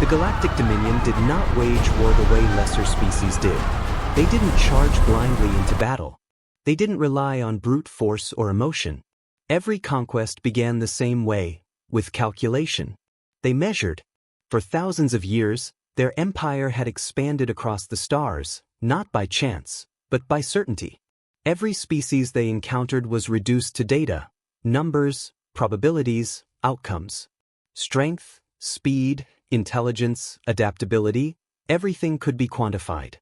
The Galactic Dominion did not wage war the way lesser species did. They didn't charge blindly into battle. They didn't rely on brute force or emotion. Every conquest began the same way, with calculation. They measured. For thousands of years, their empire had expanded across the stars, not by chance, but by certainty. Every species they encountered was reduced to data, numbers, probabilities, outcomes. Strength, speed, intelligence, adaptability, everything could be quantified.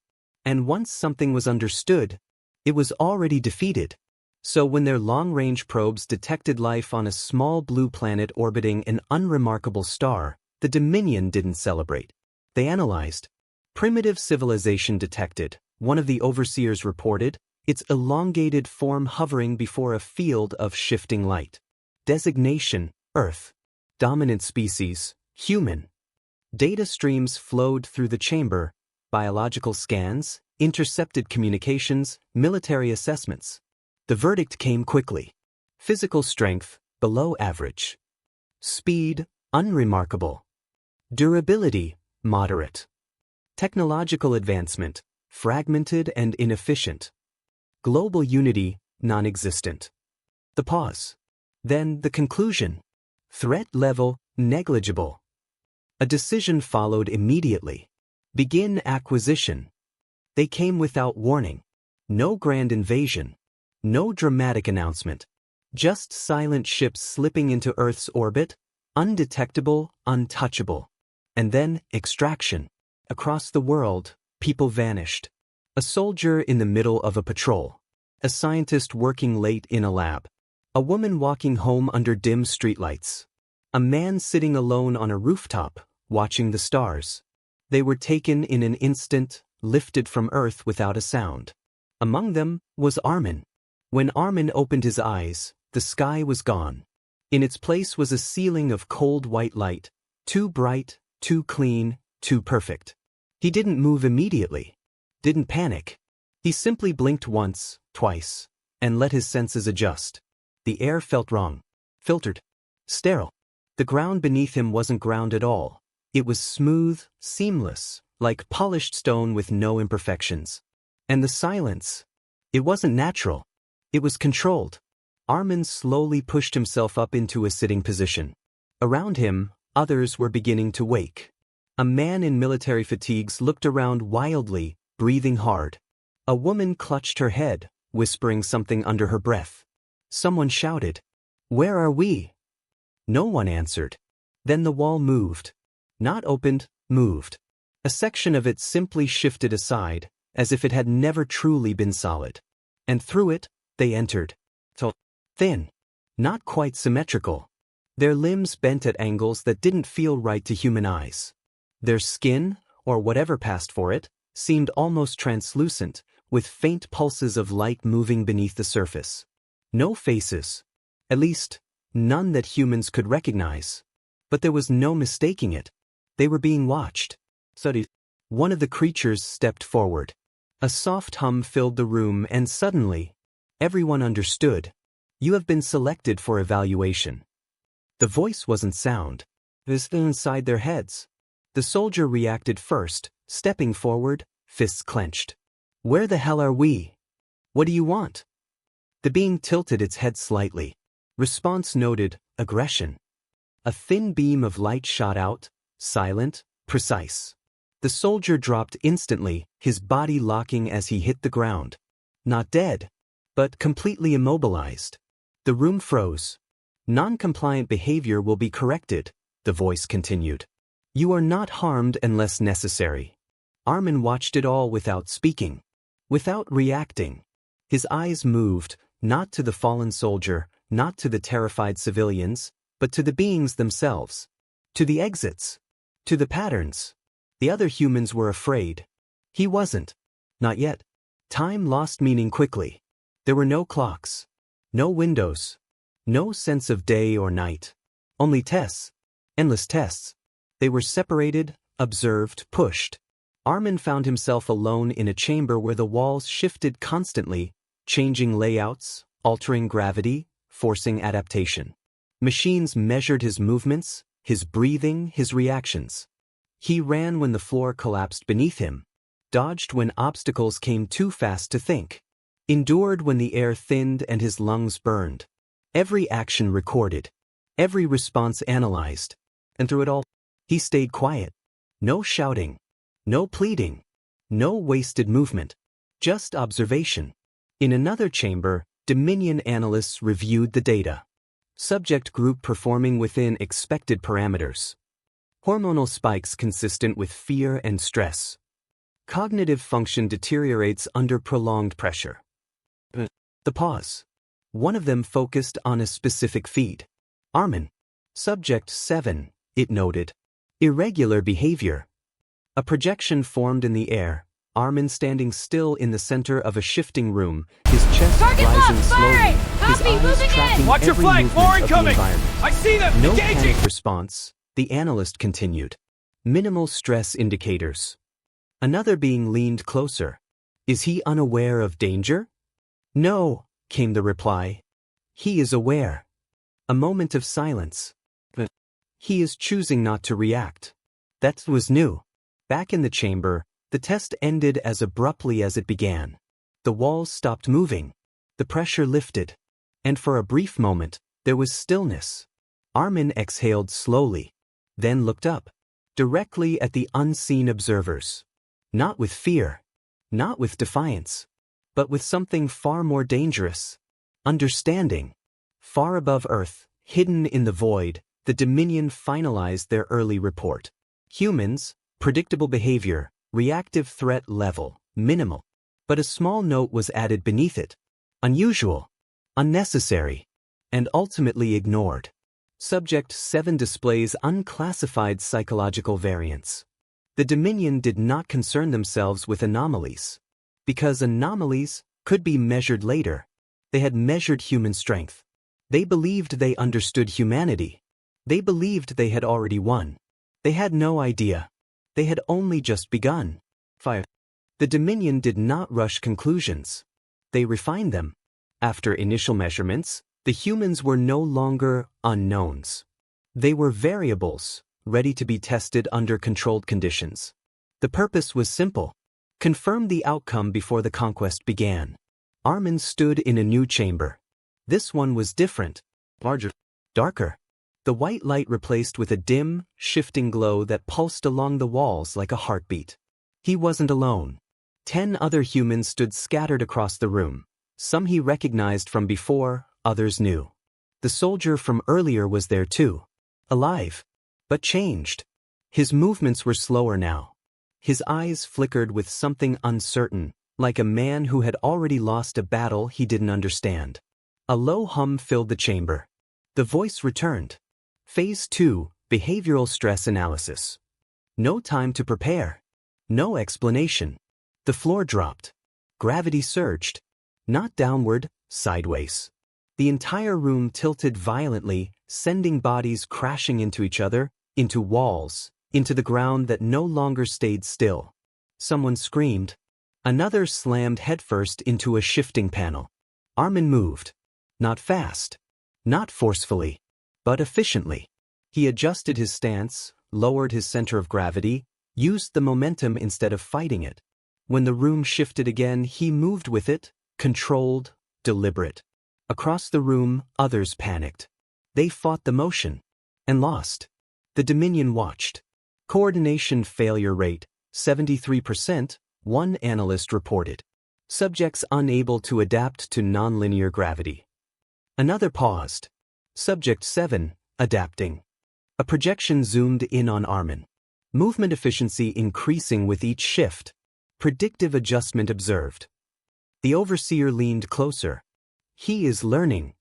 And once something was understood, it was already defeated. So when their long-range probes detected life on a small blue planet orbiting an unremarkable star, the Dominion didn't celebrate. They analyzed. Primitive civilization detected, one of the overseers reported, its elongated form hovering before a field of shifting light. Designation, Earth. Dominant species, human. Data streams flowed through the chamber, biological scans, intercepted communications, military assessments. The verdict came quickly. Physical strength, below average. Speed, unremarkable. Durability, moderate. Technological advancement, fragmented and inefficient. Global unity, non-existent. The pause. Then the conclusion. Threat level, negligible. A decision followed immediately. Begin acquisition. They came without warning. No grand invasion. No dramatic announcement. Just silent ships slipping into Earth's orbit, undetectable, untouchable. And then extraction. Across the world, people vanished. A soldier in the middle of a patrol. A scientist working late in a lab. A woman walking home under dim streetlights. A man sitting alone on a rooftop, watching the stars. They were taken in an instant, lifted from Earth without a sound. Among them was Armin. When Armin opened his eyes, the sky was gone. In its place was a ceiling of cold white light, too bright, too clean, too perfect. He didn't move immediately. Didn't panic. He simply blinked once, twice, and let his senses adjust. The air felt wrong. Filtered. Sterile. The ground beneath him wasn't ground at all. It was smooth, seamless, like polished stone with no imperfections. And the silence. It wasn't natural. It was controlled. Armin slowly pushed himself up into a sitting position. Around him, others were beginning to wake. A man in military fatigues looked around wildly, breathing hard. A woman clutched her head, whispering something under her breath. Someone shouted, "Where are we?" No one answered. Then the wall moved. Not opened, moved. A section of it simply shifted aside, as if it had never truly been solid. And through it, they entered. Thin. Not quite symmetrical. Their limbs bent at angles that didn't feel right to human eyes. Their skin, or whatever passed for it, seemed almost translucent, with faint pulses of light moving beneath the surface. No faces. At least, none that humans could recognize. But there was no mistaking it. They were being watched. One of the creatures stepped forward. A soft hum filled the room and suddenly, everyone understood. You have been selected for evaluation. The voice wasn't sound. It was inside their heads. The soldier reacted first, stepping forward, fists clenched. Where the hell are we? What do you want? The being tilted its head slightly. Response noted, aggression. A thin beam of light shot out, silent, precise. The soldier dropped instantly, his body locking as he hit the ground. Not dead, but completely immobilized. The room froze. Non-compliant behavior will be corrected, the voice continued. You are not harmed unless necessary. Armin watched it all without speaking. Without reacting. His eyes moved, not to the fallen soldier, not to the terrified civilians, but to the beings themselves. To the exits. To the patterns. The other humans were afraid. He wasn't. Not yet. Time lost meaning quickly. There were no clocks. No windows. No sense of day or night. Only tests. Endless tests. They were separated, observed, pushed. Armin found himself alone in a chamber where the walls shifted constantly, changing layouts, altering gravity, forcing adaptation. Machines measured his movements, his breathing, his reactions. He ran when the floor collapsed beneath him, dodged when obstacles came too fast to think, endured when the air thinned and his lungs burned. Every action recorded, every response analyzed, and through it all, he stayed quiet. No shouting, no pleading, no wasted movement, just observation. In another chamber, Dominion analysts reviewed the data. Subject group performing within expected parameters. Hormonal spikes consistent with fear and stress. Cognitive function deteriorates under prolonged pressure. The pause. One of them focused on a specific feed. Armin. Subject 7, it noted. Irregular behavior. A projection formed in the air, Armin standing still in the center of a shifting room, his chest rising slowly, his eyes tracking Watch your every flank, movement more of the incoming! environment. I see them! No Engaging! panic response, the analyst continued. Minimal stress indicators. Another being leaned closer. Is he unaware of danger? No, came the reply. He is aware. A moment of silence. But he is choosing not to react. That was new. Back in the chamber, the test ended as abruptly as it began. The walls stopped moving. The pressure lifted. And for a brief moment, there was stillness. Armin exhaled slowly, then looked up, directly at the unseen observers. Not with fear, not with defiance, but with something far more dangerous. Understanding. Far above Earth, hidden in the void, the Dominion finalized their early report. Humans, predictable behavior, reactive threat level, minimal. But a small note was added beneath it. Unusual, unnecessary, and ultimately ignored. Subject 7 displays unclassified psychological variants. The Dominion did not concern themselves with anomalies. Because anomalies could be measured later. They had measured human strength. They believed they understood humanity. They believed they had already won. They had no idea. They had only just begun. Fire. The Dominion did not rush conclusions. They refined them. After initial measurements, the humans were no longer unknowns. They were variables, ready to be tested under controlled conditions. The purpose was simple. Confirm the outcome before the conquest began. Armin stood in a new chamber. This one was different. Larger. Darker. The white light replaced with a dim, shifting glow that pulsed along the walls like a heartbeat. He wasn't alone. 10 other humans stood scattered across the room. Some he recognized from before, others new. The soldier from earlier was there too. Alive. But changed. His movements were slower now. His eyes flickered with something uncertain, like a man who had already lost a battle he didn't understand. A low hum filled the chamber. The voice returned. Phase 2, Behavioral Stress Analysis. No time to prepare. No explanation. The floor dropped. Gravity surged. Not downward, sideways. The entire room tilted violently, sending bodies crashing into each other, into walls, into the ground that no longer stayed still. Someone screamed. Another slammed headfirst into a shifting panel. Armin moved. Not fast. Not forcefully. But efficiently. He adjusted his stance, lowered his center of gravity, used the momentum instead of fighting it. When the room shifted again, he moved with it, controlled, deliberate. Across the room, others panicked. They fought the motion. And lost. The Dominion watched. Coordination failure rate, 73%, one analyst reported. Subjects unable to adapt to nonlinear gravity. Another paused. Subject 7, adapting. A projection zoomed in on Armin. Movement efficiency increasing with each shift. Predictive adjustment observed. The overseer leaned closer. He is learning.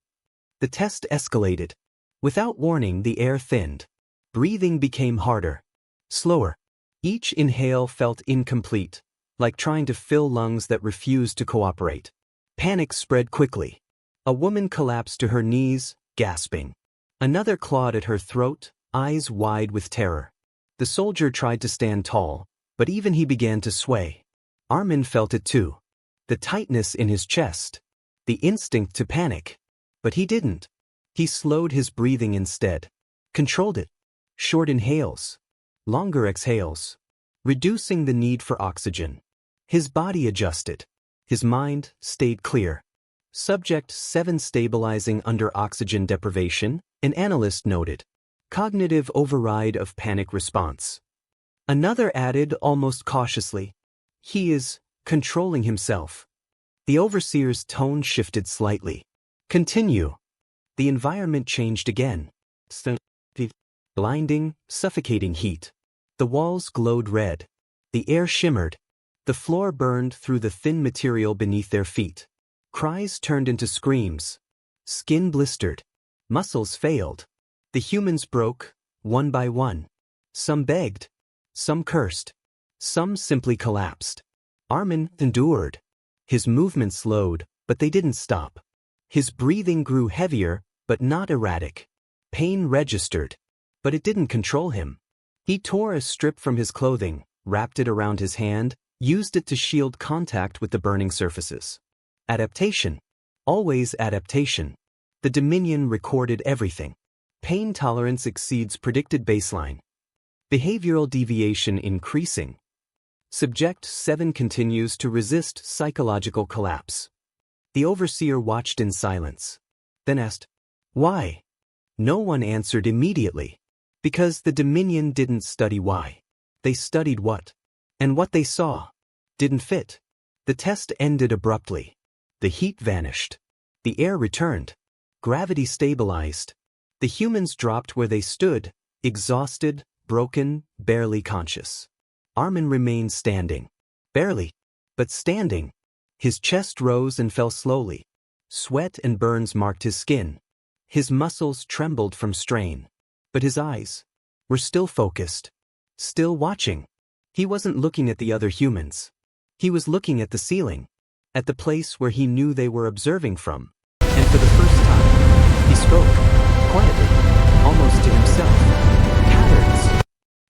The test escalated. Without warning, the air thinned. Breathing became harder. Slower. Each inhale felt incomplete, like trying to fill lungs that refused to cooperate. Panic spread quickly. A woman collapsed to her knees, gasping. Another clawed at her throat, eyes wide with terror. The soldier tried to stand tall, but even he began to sway. Armin felt it too. The tightness in his chest. The instinct to panic. But he didn't. He slowed his breathing instead. Controlled it. Short inhales. longer exhales, reducing the need for oxygen. His body adjusted. His mind stayed clear. Subject 7 stabilizing under oxygen deprivation, an analyst noted. Cognitive override of panic response. Another added almost cautiously. He is controlling himself. The overseer's tone shifted slightly. Continue. The environment changed again. Blinding, suffocating heat. The walls glowed red. The air shimmered. The floor burned through the thin material beneath their feet. Cries turned into screams. Skin blistered. Muscles failed. The humans broke, one by one. Some begged. Some cursed. Some simply collapsed. Armin endured. His movement slowed, but they didn't stop. His breathing grew heavier, but not erratic. Pain registered, but it didn't control him. He tore a strip from his clothing, wrapped it around his hand, used it to shield contact with the burning surfaces. Adaptation. Always adaptation. The Dominion recorded everything. Pain tolerance exceeds predicted baseline. Behavioral deviation increasing. Subject 7 continues to resist psychological collapse. The overseer watched in silence, then asked, "Why?" No one answered immediately. Because the Dominion didn't study why. They studied what. And what they saw didn't fit. The test ended abruptly. The heat vanished. The air returned. Gravity stabilized. The humans dropped where they stood, exhausted, broken, barely conscious. Armin remained standing. Barely, but standing. His chest rose and fell slowly. Sweat and burns marked his skin. His muscles trembled from strain. But his eyes were still focused. Still watching. He wasn't looking at the other humans. He was looking at the ceiling. At the place where he knew they were observing from. And for the first time, he spoke, quietly, almost to himself. Patterns.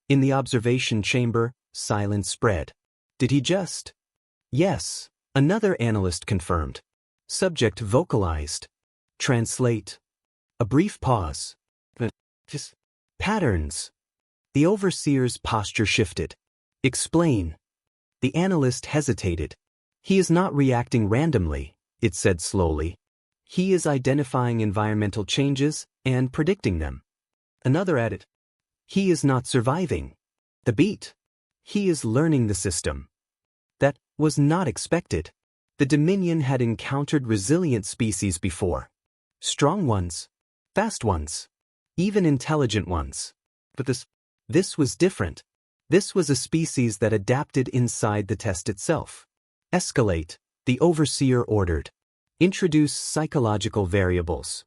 In the observation chamber, silence spread. Did he just? Yes, another analyst confirmed. Subject vocalized. Translate. A brief pause. Just patterns. The overseer's posture shifted. Explain. The analyst hesitated. He is not reacting randomly, it said slowly. He is identifying environmental changes and predicting them. Another added. He is not surviving the beat. He is learning the system. That was not expected. The Dominion had encountered resilient species before. Strong ones. Fast ones. Even intelligent ones. But this was different. This was a species that adapted inside the test itself. Escalate, the overseer ordered. Introduce psychological variables.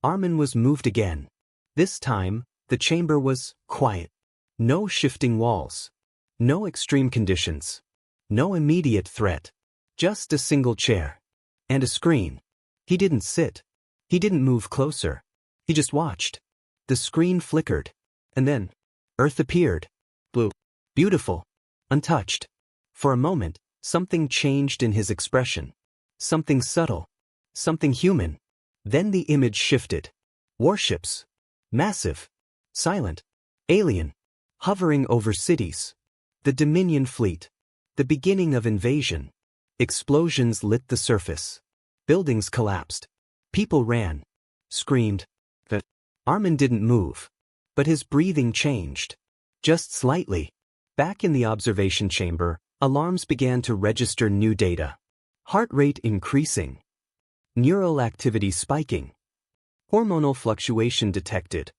Armin was moved again. This time, the chamber was quiet. No shifting walls. No extreme conditions. No immediate threat. Just a single chair. And a screen. He didn't sit. He didn't move closer. He just watched. The screen flickered. And then, Earth appeared. Blue. Beautiful. Untouched. For a moment, something changed in his expression. Something subtle. Something human. Then the image shifted. Warships. Massive. Silent. Alien. Hovering over cities. The Dominion fleet. The beginning of invasion. Explosions lit the surface. Buildings collapsed. People ran. Screamed. Armin didn't move. But his breathing changed. Just slightly. Back in the observation chamber, alarms began to register new data. Heart rate increasing. Neural activity spiking. Hormonal fluctuation detected.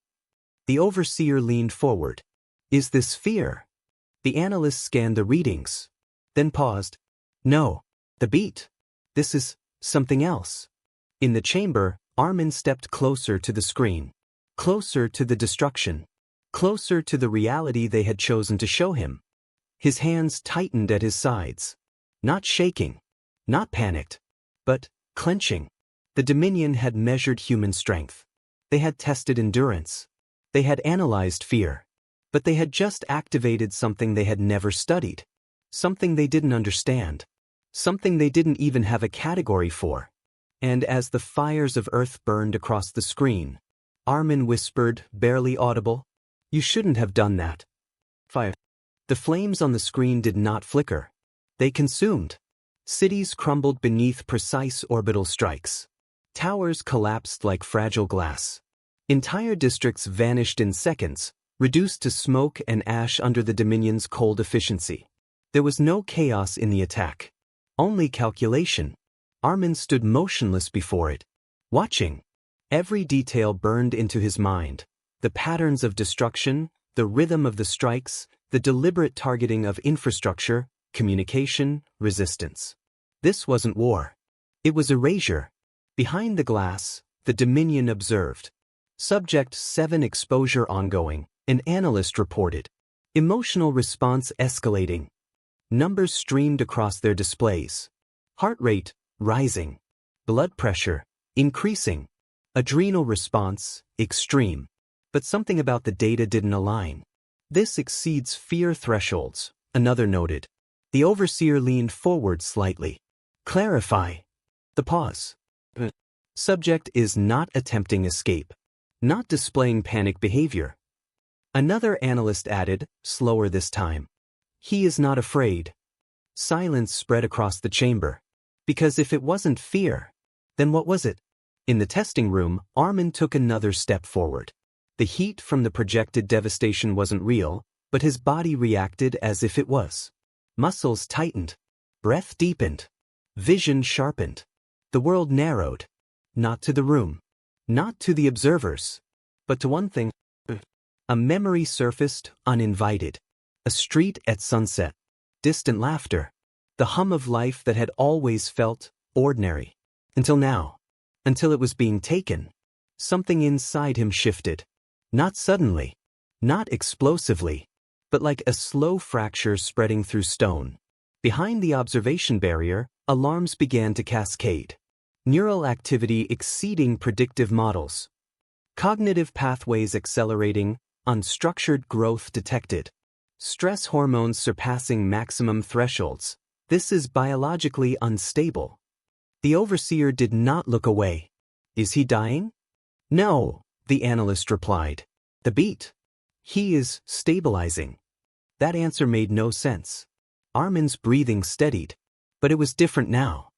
The overseer leaned forward. Is this fear? The analyst scanned the readings. Then paused. No. The beat. This is something else. In the chamber, Armin stepped closer to the screen. Closer to the destruction. Closer to the reality they had chosen to show him. His hands tightened at his sides. Not shaking. Not panicked. But clenching. The Dominion had measured human strength. They had tested endurance. They had analyzed fear. But they had just activated something they had never studied. Something they didn't understand. Something they didn't even have a category for. And as the fires of Earth burned across the screen, Armin whispered, barely audible, "You shouldn't have done that." Fire. The flames on the screen did not flicker. They consumed. Cities crumbled beneath precise orbital strikes. Towers collapsed like fragile glass. Entire districts vanished in seconds, reduced to smoke and ash under the Dominion's cold efficiency. There was no chaos in the attack. Only calculation. Armin stood motionless before it, watching. Every detail burned into his mind. The patterns of destruction, the rhythm of the strikes, the deliberate targeting of infrastructure, communication, resistance. This wasn't war. It was erasure. Behind the glass, the Dominion observed. Subject 7 exposure ongoing, an analyst reported. Emotional response escalating. Numbers streamed across their displays. Heart rate, rising. Blood pressure, increasing. Adrenal response, extreme. But something about the data didn't align. This exceeds fear thresholds, another noted. The overseer leaned forward slightly. Clarify. The pause. Subject is not attempting escape. Not displaying panic behavior. Another analyst added, slower this time. He is not afraid. Silence spread across the chamber. Because if it wasn't fear, then what was it? In the testing room, Armin took another step forward. The heat from the projected devastation wasn't real, but his body reacted as if it was. Muscles tightened. Breath deepened. Vision sharpened. The world narrowed. Not to the room. Not to the observers. But to one thing. A memory surfaced, uninvited. A street at sunset. Distant laughter. The hum of life that had always felt ordinary. Until now. Until it was being taken. Something inside him shifted. Not suddenly. Not explosively. But like a slow fracture spreading through stone. Behind the observation barrier, alarms began to cascade. Neural activity exceeding predictive models. Cognitive pathways accelerating, unstructured growth detected. Stress hormones surpassing maximum thresholds. This is biologically unstable. The overseer did not look away. Is he dying? No, the analyst replied. The beat. He is stabilizing. That answer made no sense. Armin's breathing steadied. But it was different now.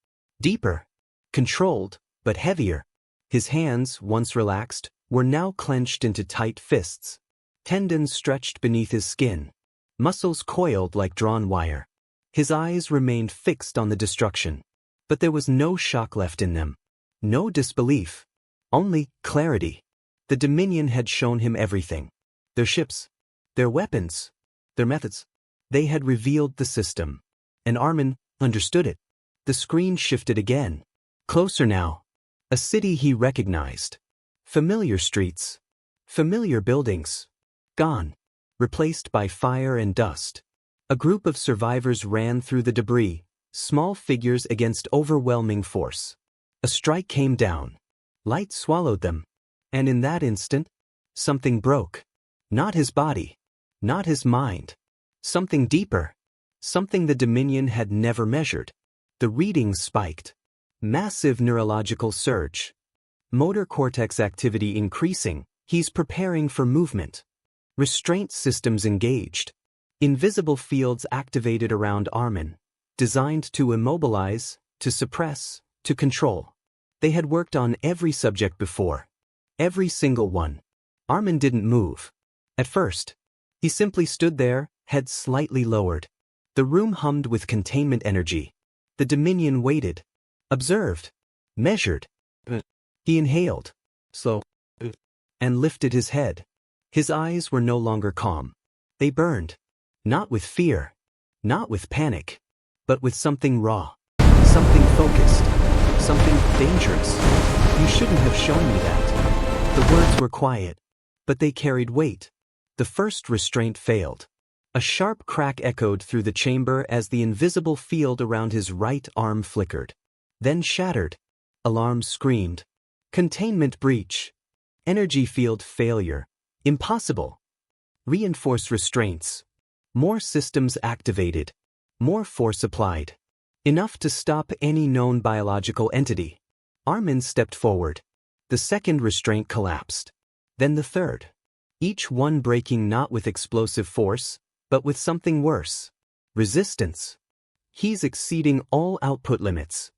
Deeper. Controlled, but heavier. His hands, once relaxed, were now clenched into tight fists. Tendons stretched beneath his skin. Muscles coiled like drawn wire. His eyes remained fixed on the destruction. But there was no shock left in them. No disbelief. Only clarity. The Dominion had shown him everything. Their ships. Their weapons. Their methods. They had revealed the system. And Armin understood it. The screen shifted again. Closer now. A city he recognized. Familiar streets. Familiar buildings. Gone. Replaced by fire and dust. A group of survivors ran through the debris, small figures against overwhelming force. A strike came down. Light swallowed them. And in that instant, something broke. Not his body. Not his mind. Something deeper. Something the Dominion had never measured. The readings spiked. Massive neurological surge. Motor cortex activity increasing. He's preparing for movement. Restraint systems engaged. Invisible fields activated around Armin. Designed to immobilize, to suppress, to control. They had worked on every subject before. Every single one. Armin didn't move. At first. He simply stood there, head slightly lowered. The room hummed with containment energy. The Dominion waited. Observed. Measured. He inhaled. Slow. And lifted his head. His eyes were no longer calm. They burned. Not with fear. Not with panic. But with something raw. Something focused. Something dangerous. You shouldn't have shown me that. The words were quiet. But they carried weight. The first restraint failed. A sharp crack echoed through the chamber as the invisible field around his right arm flickered. Then shattered. Alarms screamed. Containment breach. Energy field failure. Impossible. Reinforce restraints. More systems activated. More force applied. Enough to stop any known biological entity. Armin stepped forward. The second restraint collapsed. Then the third. Each one breaking not with explosive force, but with something worse. Resistance. He's exceeding all output limits.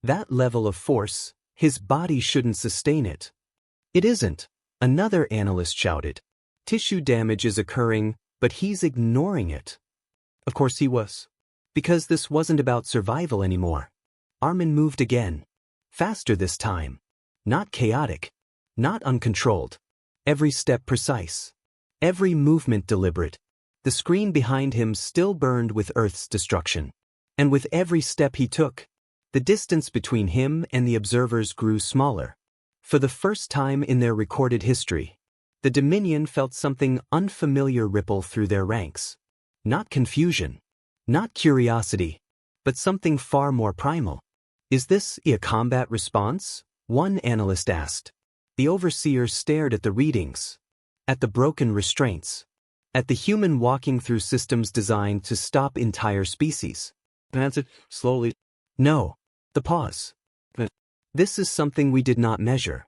That level of force, his body shouldn't sustain it. It isn't, another analyst shouted. Tissue damage is occurring, but he's ignoring it. Of course he was. Because this wasn't about survival anymore. Armin moved again. Faster this time. Not chaotic. Not uncontrolled. Every step precise. Every movement deliberate. The screen behind him still burned with Earth's destruction. And with every step he took, the distance between him and the observers grew smaller. For the first time in their recorded history, the Dominion felt something unfamiliar ripple through their ranks. Not confusion. Not curiosity. But something far more primal. Is this a combat response? One analyst asked. The overseer stared at the readings. At the broken restraints. At the human walking through systems designed to stop entire species. Answered slowly. No. The pause. This is something we did not measure.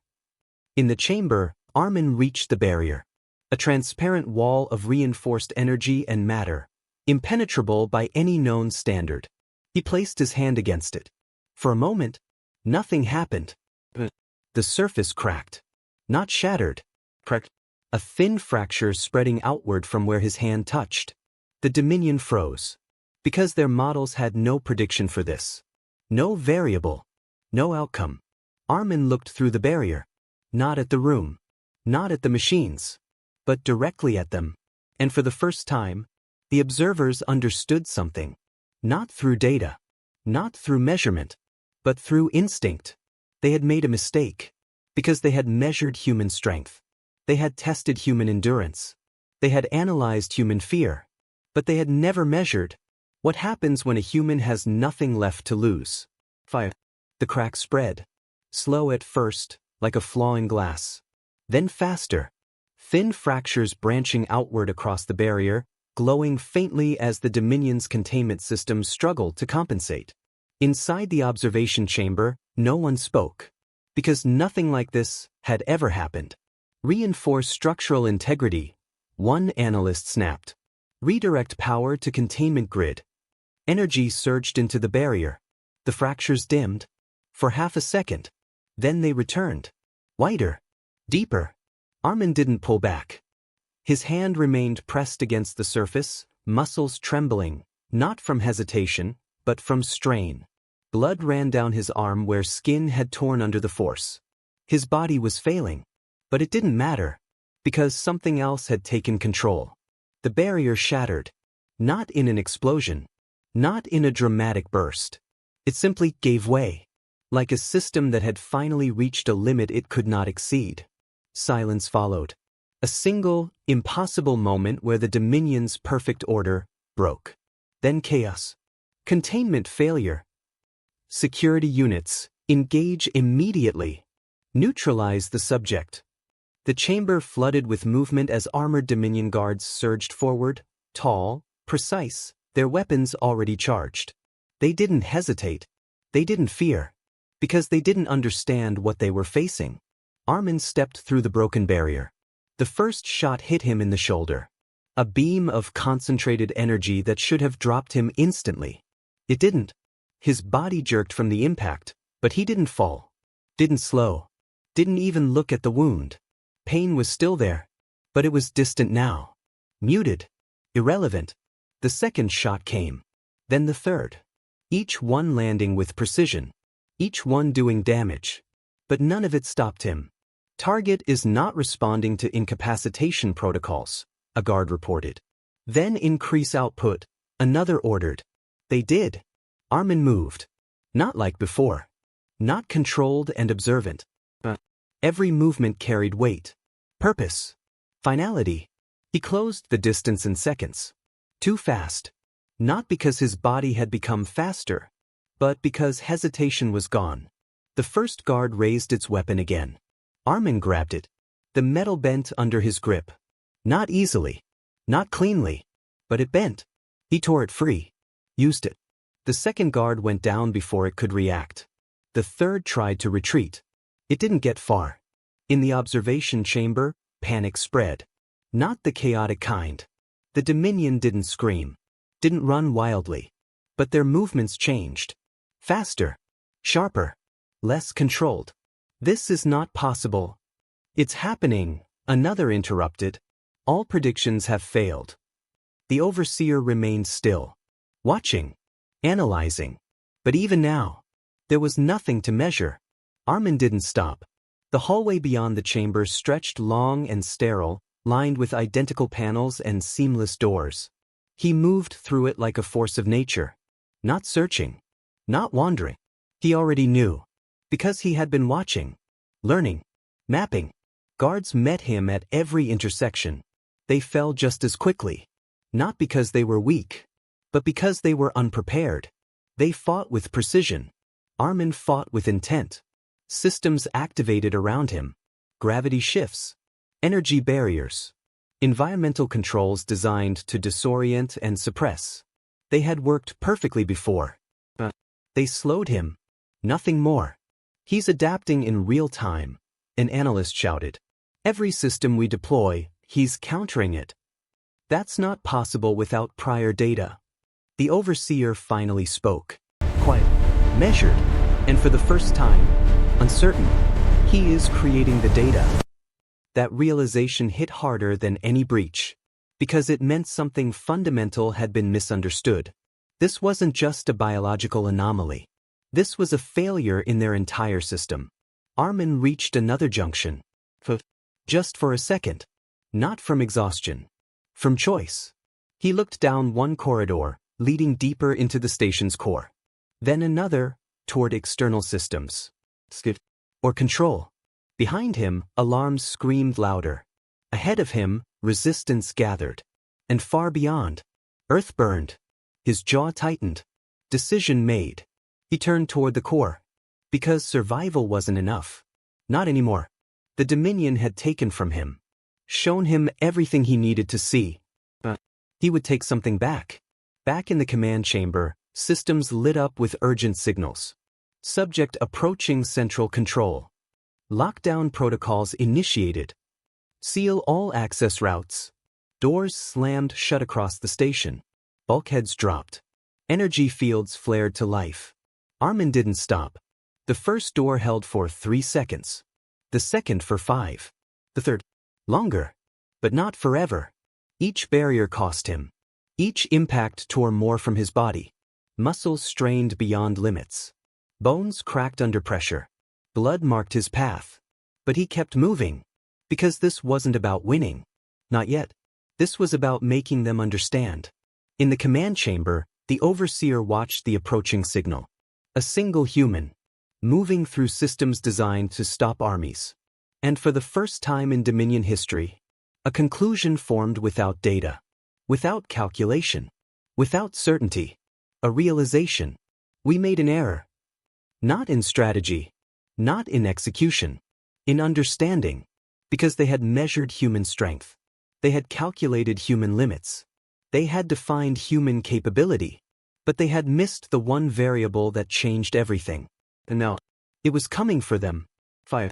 In the chamber, Armin reached the barrier. A transparent wall of reinforced energy and matter, impenetrable by any known standard. He placed his hand against it. For a moment, nothing happened. The surface cracked. Not shattered. Cracked. A thin fracture spreading outward from where his hand touched. The Dominion froze. Because their models had no prediction for this. No variable. No outcome. Armin looked through the barrier. Not at the room. Not at the machines. But directly at them. And for the first time, the observers understood something. Not through data. Not through measurement. But through instinct. They had made a mistake. Because they had measured human strength. They had tested human endurance. They had analyzed human fear. But they had never measured what happens when a human has nothing left to lose. Fire. The crack spread. Slow at first, like a flaw in glass. Then faster. Thin fractures branching outward across the barrier, glowing faintly as the Dominion's containment system struggled to compensate. Inside the observation chamber, no one spoke. Because nothing like this had ever happened. Reinforce structural integrity, one analyst snapped. Redirect power to containment grid. Energy surged into the barrier. The fractures dimmed. For half a second. Then they returned. Wider. Deeper. Armin didn't pull back. His hand remained pressed against the surface, muscles trembling, not from hesitation, but from strain. Blood ran down his arm where skin had torn under the force. His body was failing. But it didn't matter. Because something else had taken control. The barrier shattered. Not in an explosion. Not in a dramatic burst. It simply gave way. Like a system that had finally reached a limit it could not exceed. Silence followed. A single, impossible moment where the Dominion's perfect order broke. Then chaos. Containment failure. Security units, engage immediately. Neutralize the subject. The chamber flooded with movement as armored Dominion guards surged forward, tall, precise, their weapons already charged. They didn't hesitate. They didn't fear. Because they didn't understand what they were facing. Armin stepped through the broken barrier. The first shot hit him in the shoulder. A beam of concentrated energy that should have dropped him instantly. It didn't. His body jerked from the impact, but he didn't fall. Didn't slow. Didn't even look at the wound. Pain was still there, but it was distant now. Muted. Irrelevant. The second shot came. Then the third. Each one landing with precision. Each one doing damage. But none of it stopped him. Target is not responding to incapacitation protocols, a guard reported. Then increase output, another ordered. They did. Armin moved. Not like before. Not controlled and observant. But every movement carried weight. Purpose. Finality. He closed the distance in seconds. Too fast. Not because his body had become faster, but because hesitation was gone. The first guard raised its weapon again. Armin grabbed it. The metal bent under his grip. Not easily. Not cleanly. But it bent. He tore it free. Used it. The second guard went down before it could react. The third tried to retreat. It didn't get far. In the observation chamber, panic spread. Not the chaotic kind. The Dominion didn't scream, didn't run wildly. But their movements changed. Faster, sharper, less controlled. This is not possible. It's happening, another interrupted. All predictions have failed. The overseer remained still, watching, analyzing. But even now, there was nothing to measure. Armin didn't stop. The hallway beyond the chamber stretched long and sterile, lined with identical panels and seamless doors. He moved through it like a force of nature. Not searching, not wandering. He already knew. Because he had been watching, learning, mapping. Guards met him at every intersection. They fell just as quickly. Not because they were weak, but because they were unprepared. They fought with precision. Armin fought with intent. Systems activated around him. Gravity shifts. Energy barriers. Environmental controls designed to disorient and suppress. They had worked perfectly before. But they slowed him. Nothing more. He's adapting in real time, an analyst shouted. Every system we deploy, he's countering it. That's not possible without prior data. The overseer finally spoke. Quiet, measured, and for the first time, uncertain. He is creating the data. That realization hit harder than any breach, because it meant something fundamental had been misunderstood. This wasn't just a biological anomaly. This was a failure in their entire system. Armin reached another junction. Just for a second. Not from exhaustion. From choice. He looked down one corridor, leading deeper into the station's core. Then another, toward external systems. Or control. Behind him, alarms screamed louder. Ahead of him, resistance gathered. And far beyond, earth burned. His jaw tightened. Decision made. He turned toward the core. Because survival wasn't enough. Not anymore. The Dominion had taken from him. Shown him everything he needed to see. But he would take something back. Back in the command chamber, systems lit up with urgent signals. Subject approaching central control. Lockdown protocols initiated. Seal all access routes. Doors slammed shut across the station. Bulkheads dropped. Energy fields flared to life. Armin didn't stop. The first door held for 3 seconds. The second for 5. The third, longer. But not forever. Each barrier cost him. Each impact tore more from his body. Muscles strained beyond limits. Bones cracked under pressure. Blood marked his path. But he kept moving. Because this wasn't about winning. Not yet. This was about making them understand. In the command chamber, the overseer watched the approaching signal. A single human. Moving through systems designed to stop armies. And for the first time in Dominion history, a conclusion formed without data. Without calculation. Without certainty. A realization. We made an error. Not in strategy. Not in execution. In understanding. Because they had measured human strength. They had calculated human limits. They had defined human capability. But they had missed the one variable that changed everything. And now, it was coming for them. Fire.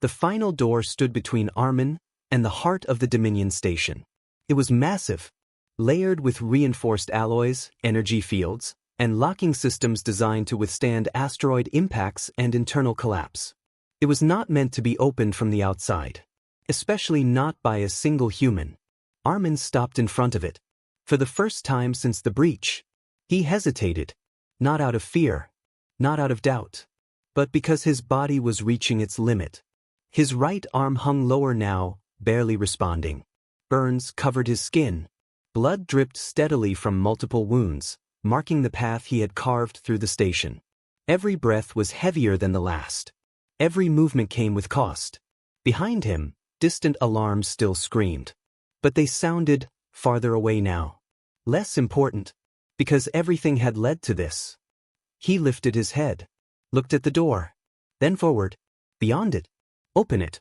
The final door stood between Armin and the heart of the Dominion station. It was massive. Layered with reinforced alloys, energy fields, and locking systems designed to withstand asteroid impacts and internal collapse. It was not meant to be opened from the outside. Especially not by a single human. Armin stopped in front of it. For the first time since the breach. He hesitated. Not out of fear. Not out of doubt. But because his body was reaching its limit. His right arm hung lower now, barely responding. Burns covered his skin. Blood dripped steadily from multiple wounds, marking the path he had carved through the station. Every breath was heavier than the last. Every movement came with cost. Behind him, distant alarms still screamed. But they sounded farther away now. Less important. Because everything had led to this. He lifted his head. Looked at the door. Then forward. Beyond it. Open it.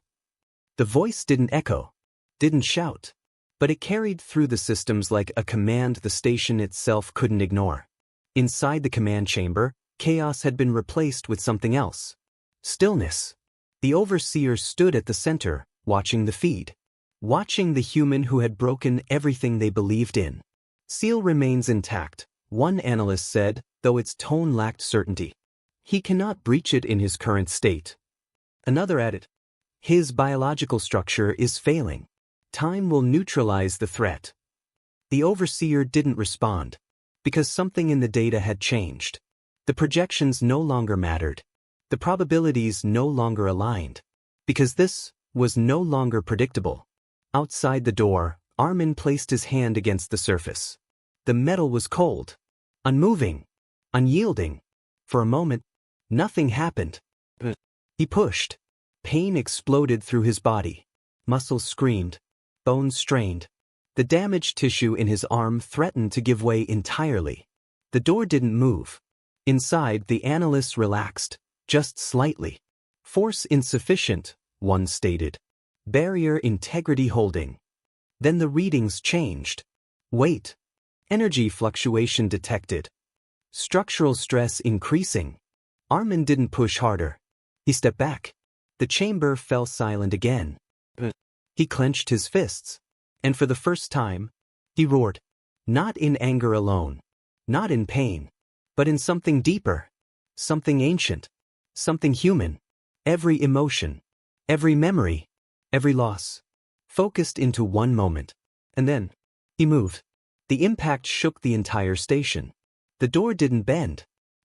The voice didn't echo. Didn't shout. But it carried through the systems like a command the station itself couldn't ignore. Inside the command chamber, chaos had been replaced with something else. Stillness. The overseer stood at the center, watching the feed. watching the human who had broken everything they believed in. Seal remains intact, one analyst said, though its tone lacked certainty. He cannot breach it in his current state. Another added, his biological structure is failing. Time will neutralize the threat. The overseer didn't respond, because something in the data had changed. The projections no longer mattered. The probabilities no longer aligned. Because this was no longer predictable. Outside the door, Armin placed his hand against the surface. The metal was cold, unmoving, unyielding. For a moment, nothing happened. He pushed. Pain exploded through his body. Muscles screamed, bones strained. The damaged tissue in his arm threatened to give way entirely. The door didn't move. Inside, the analysts relaxed, just slightly. Force insufficient, one stated. Barrier integrity holding. Then the readings changed. Weight. Energy fluctuation detected. Structural stress increasing. Armin didn't push harder. He stepped back. The chamber fell silent again. He clenched his fists. And for the first time, he roared. Not in anger alone. Not in pain. But in something deeper. Something ancient. Something human. Every emotion. Every memory. Every loss. Focused into one moment. And then, he moved. The impact shook the entire station. The door didn't bend.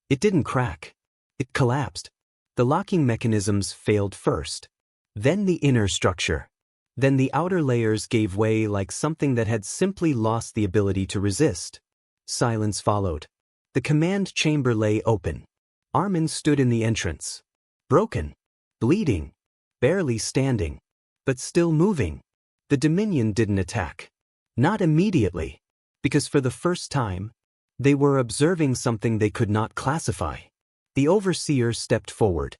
It didn't crack. It collapsed. The locking mechanisms failed first. Then the inner structure. Then the outer layers gave way like something that had simply lost the ability to resist. Silence followed. The command chamber lay open. Armin stood in the entrance. Broken. Bleeding. Barely standing. But still moving. The Dominion didn't attack. Not immediately. Because for the first time, they were observing something they could not classify. The overseer stepped forward.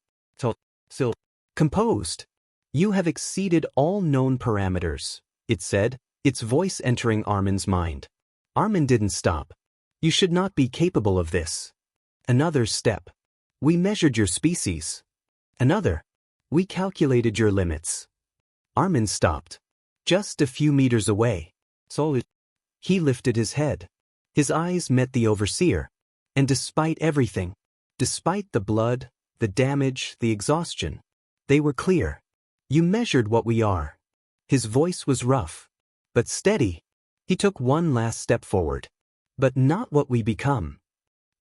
Still composed. You have exceeded all known parameters, it said, its voice entering Armin's mind. Armin didn't stop. You should not be capable of this. Another step. We measured your species. Another. We calculated your limits. Armin stopped. Just a few meters away. He lifted his head. His eyes met the overseer. And despite everything, despite the blood, the damage, the exhaustion, they were clear. You measured what we are. His voice was rough, but steady. He took one last step forward. But not what we become.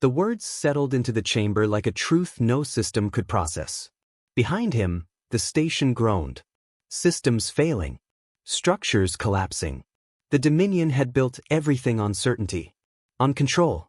The words settled into the chamber like a truth no system could process. Behind him, the station groaned. Systems failing. Structures collapsing. The Dominion had built everything on certainty. On control.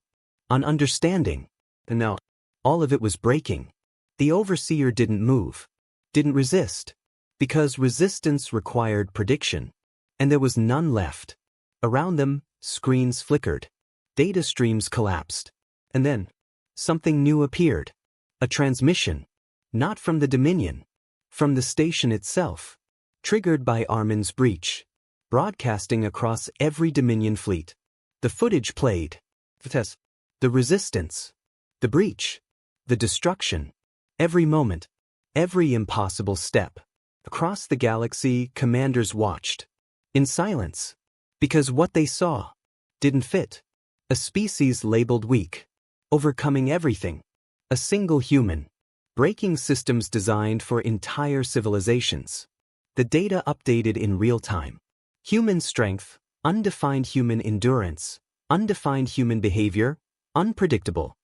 On understanding. And now, all of it was breaking. The overseer didn't move. Didn't resist. Because resistance required prediction. And there was none left. Around them, screens flickered. Data streams collapsed. And then, something new appeared. A transmission. Not from the Dominion. From the station itself. Triggered by Armin's breach. Broadcasting across every Dominion fleet. The footage played. The resistance. The breach. The destruction. Every moment. Every impossible step. Across the galaxy, commanders watched. In silence. Because what they saw didn't fit. A species labeled weak. Overcoming everything. A single human. Breaking systems designed for entire civilizations. The data updated in real time. Human strength, undefined human endurance, undefined human behavior, unpredictable.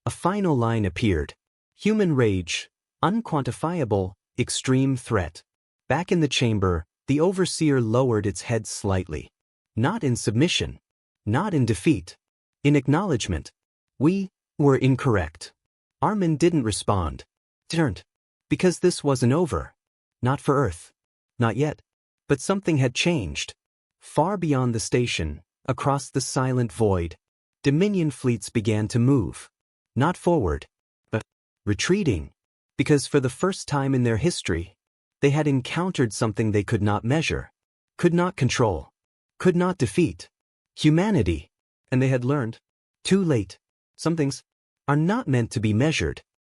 A final line appeared. Human rage, unquantifiable, extreme threat. Back in the chamber, the overseer lowered its head slightly. Not in submission. Not in defeat. In acknowledgement. We were incorrect. Armin didn't respond. Turned. Because this wasn't over. Not for Earth. Not yet. But something had changed. Far beyond the station, across the silent void, Dominion fleets began to move. Not forward, but retreating. Because for the first time in their history, they had encountered something they could not measure, could not control, could not defeat. Humanity. And they had learned, too late, some things are not meant to be measured.